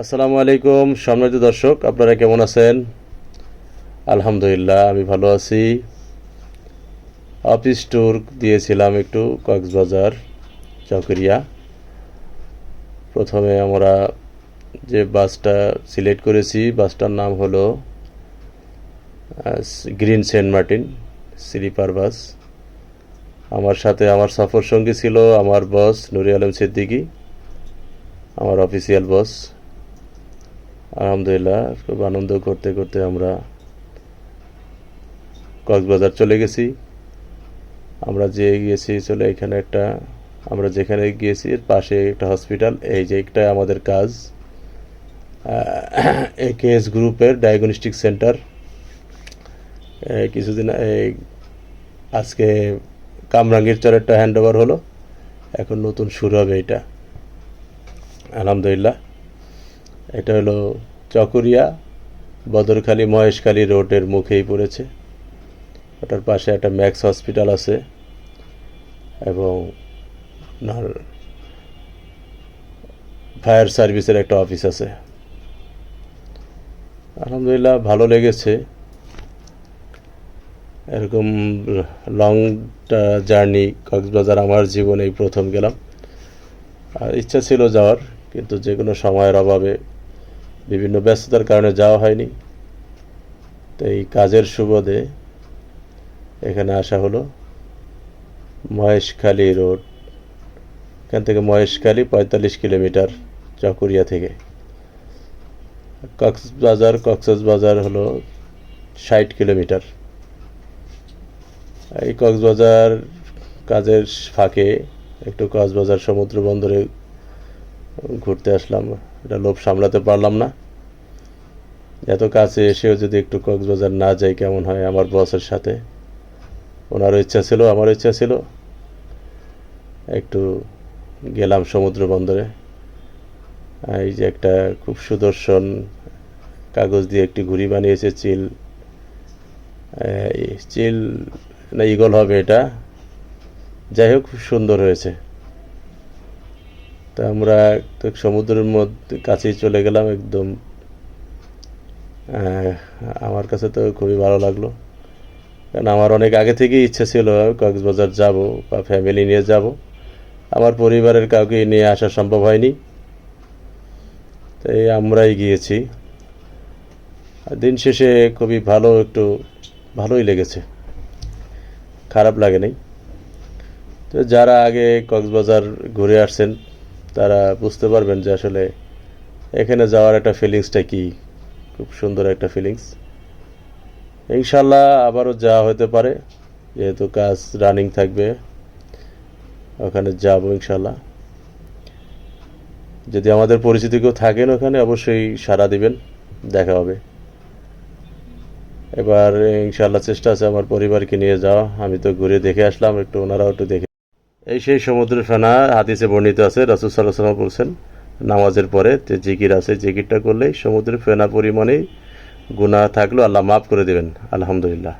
আসসালামু আলাইকুম সম্মানিত দর্শক, আপনারা কেমন আছেন? আলহামদুলিল্লাহ আমি ভালো আছি। অফিস ট্যুর দিয়েছিলাম একটু কক্সবাজার চকরিয়া। প্রথমে আমরা যে বাসটা সিলেক্ট করেছি, বাসটার নাম হলো Green Saint Martin sleeper bus. আমার সাথে আমার সফর সঙ্গী ছিল আমার বস নুরি আলম সিদ্দিকী, আমার অফিসিয়াল বস। আলহামদুলিল্লাহ খুব আনন্দ করতে করতে আমরা কক্সবাজার চলে গেছি। আমরা এখানে আমরা যেখানে গিয়েছি এর পাশে একটা হসপিটাল, এই যে একটা আমাদের কাজ, একেএস গ্রুপের ডায়াগনস্টিক সেন্টার। কিছুদিন আজকে কামরাঙ্গীর চরেরটা হ্যান্ড ওভার হলো, এখন নতুন শুরু হবে এটা। আলহামদুলিল্লাহ এটা হলো চকরিয়া বদরখালী মহেশখালী রোডের মুখেই পড়েছে। ওটার পাশে একটা ম্যাক্স হসপিটাল আছে এবং ফায়ার সার্ভিসের একটা অফিস আছে। আলহামদুলিল্লাহ ভালো লেগেছে। এরকম লং জার্নি কক্সবাজার আমার জীবনে প্রথম গেলাম, আর ইচ্ছা ছিল যাওয়ার, কিন্তু যে কোনো সময়ের অভাবে বিভিন্ন ব্যস্ততার কারণে যাওয়া হয়নি। তো এই কাজের সুবাদে এখানে আসা হলো। মহেশখালী রোড, এখান থেকে মহেশখালী ৪৫ কিলোমিটার চকরিয়া থেকে। কক্সবাজার হলো ৬০ কিলোমিটার। এই কক্সবাজার কাজের ফাঁকে একটু কক্সবাজার সমুদ্র বন্দরে ঘুরতে আসলাম। এটা লোভ সামলাতে পারলাম না, এত কাছে এসেও যদি একটু কক্সবাজার না যাই কেমন হয়। আমার বসের সাথে, ওনারও ইচ্ছা ছিল আমারও ইচ্ছা ছিল, একটু গেলাম সমুদ্র বন্দরে। এই যে একটা খুব সুদর্শন কাগজ দিয়ে একটি ঘুড়ি বানিয়েছে, চিল না ঈগল হবে এটা, যাই হোক খুব সুন্দর হয়েছে। তা আমরা তো সমুদ্রের মধ্যে কাছেই চলে গেলাম একদম। আমার কাছে তো খুবই ভালো লাগলো, কারণ আমার অনেক আগে থেকেই ইচ্ছে ছিল কক্সবাজার যাব বা ফ্যামিলি নিয়ে যাব। আমার পরিবারের কাউকে নিয়ে আসা সম্ভব হয়নি, তাই আমরাই গিয়েছি। দিন শেষে খুবই ভালোই লেগেছে, খারাপ লাগেনি। তো যারা আগে কক্সবাজার ঘুরে আসছেন তারা বুঝতে পারবেন যে আসলে এখানে যাওয়ার একটা ফিলিংসটা কি, খুব সুন্দর একটা ফিলিংস। ইনশাল্লাহ আবারও যাওয়া হতে পারে, যেহেতু কাজ রানিং থাকবে, ওখানে যাব ইনশাল্লাহ। যদি আমাদের পরিচিতি কেউ থাকেন ওখানে অবশ্যই সাড়া দিবেন, দেখা হবে। এবার ইনশাল্লাহ চেষ্টা আছে আমার পরিবারকে নিয়ে যাওয়া। আমি তো ঘুরে দেখে আসলাম, একটু ওনারাও একটু দেখে। এই সেই সমুদ্রের ফেনা, হাদিসে বর্ণিত আছে, রাসূল সাল্লাল্লাহু আলাইহি ওয়াসাল্লাম বলছেন নামাজের পরে যে জিকির আছে, জিকিরটা করলেই সমুদ্রের ফেনা পরিমাণেই গুনাহ থাকলেও আল্লাহ মাফ করে দেবেন। আলহামদুলিল্লাহ।